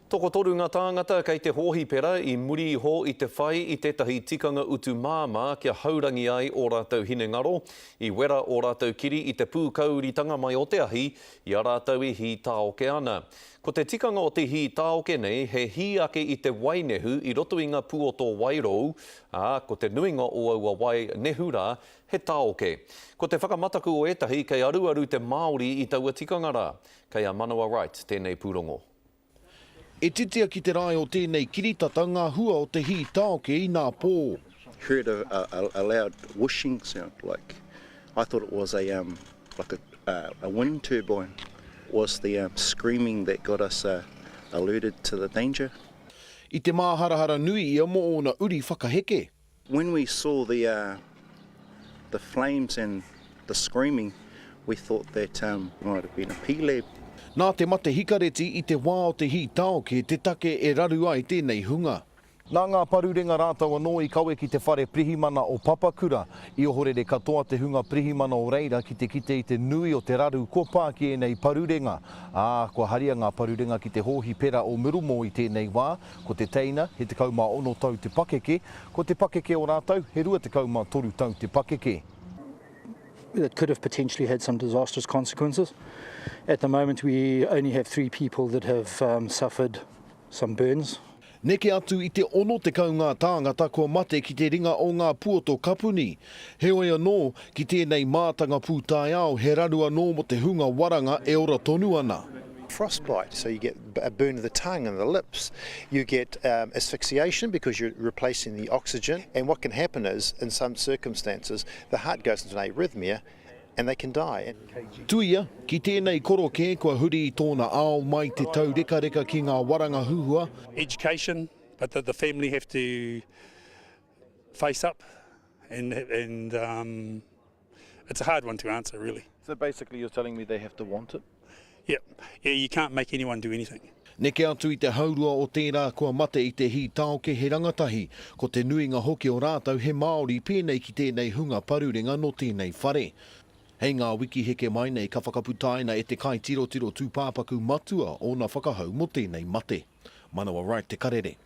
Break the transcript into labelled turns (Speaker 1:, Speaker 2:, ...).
Speaker 1: Toko toru ngā tāngata kei te hohi pera I muri ho I te whai I tētahi tikanga utu māma kia haurangi ai o rātou hine ngaro, I wera o rātou kiri I te pūkauritanga mai o te ahi, I a rātou I hi tāoke ana. Ko te tikanga o te hi tāoke nei, he hi ake I te wainehu I roto I ngā puoto wairou, ko te nuinga o aua wai nehura, he tāoke. Ko te whakamataku o etahi, kei aruaru te Māori I taua tikanga rā. Kei a Manawa Wright, tēnei pūrongo.
Speaker 2: E titia ki te rai o tēnei kiritata ngā hua o te hi tāoke I ngā pō.
Speaker 3: Heard a loud whooshing sound, like I thought it was a wind turbine. Was the screaming that got us alerted to the danger.
Speaker 2: I te māharahara nui ia mo ona uri whakaheke.
Speaker 3: When we saw the flames and the screaming, we thought that might have been a P-lab.
Speaker 2: Nā te mate hikareti I te wā o te hi tāoke te take e raru ai tēnei hunga. Nā ngā parurenga rātau anō I kawe ki te whare prihimana o Papakura, I ohorere katoa te hunga prihimana o Reira ki te kite I te nui o te raru ko pā ki e nei parurenga. Kua haria ngā parurenga ki te hohi pera o Murumo I tēnei wā, ko te teina, he te kauma ono tau te pakeke, ko te pakeke o rātau, he rua te kauma toru tau te pakeke.
Speaker 4: That could have potentially had some disastrous consequences. At the moment, we only have 3 people that have suffered some burns.
Speaker 2: Neke atu I te ono te kau ngā tāngata kua mate ki te ringa o ngā puoto kapuni. He oi anō ki tēnei mātanga pūtai ao he raru anō mo te hunga waranga e ora tonu ana.
Speaker 5: Frostbite, so you get a burn of the tongue and the lips. You get asphyxiation because you're replacing the oxygen. And what can happen is, in some circumstances, the heart goes into an arrhythmia and they can die.
Speaker 2: Tuia, ki tēnei koroke kua huri I tōna ao mai te tau reka reka ki ngā waranga huhua.
Speaker 6: Education, but the family have to face up and it's a hard one to answer, really.
Speaker 7: So basically you're telling me they have to want it?
Speaker 6: Yeah, you can't make anyone do anything.
Speaker 2: Neke atu I te haurua o tērā kua mate I te hi tāoke he rangatahi, ko te nuinga hoki o rātau he Māori pēnei ki tēnei hunga parurenga no tēnei whare. Hei ngā wiki heke mai nei ka whakaputaina e te kai tiro tūpāpaku matua o na whakahau mo tēnei mate. Manawa Wright te karere.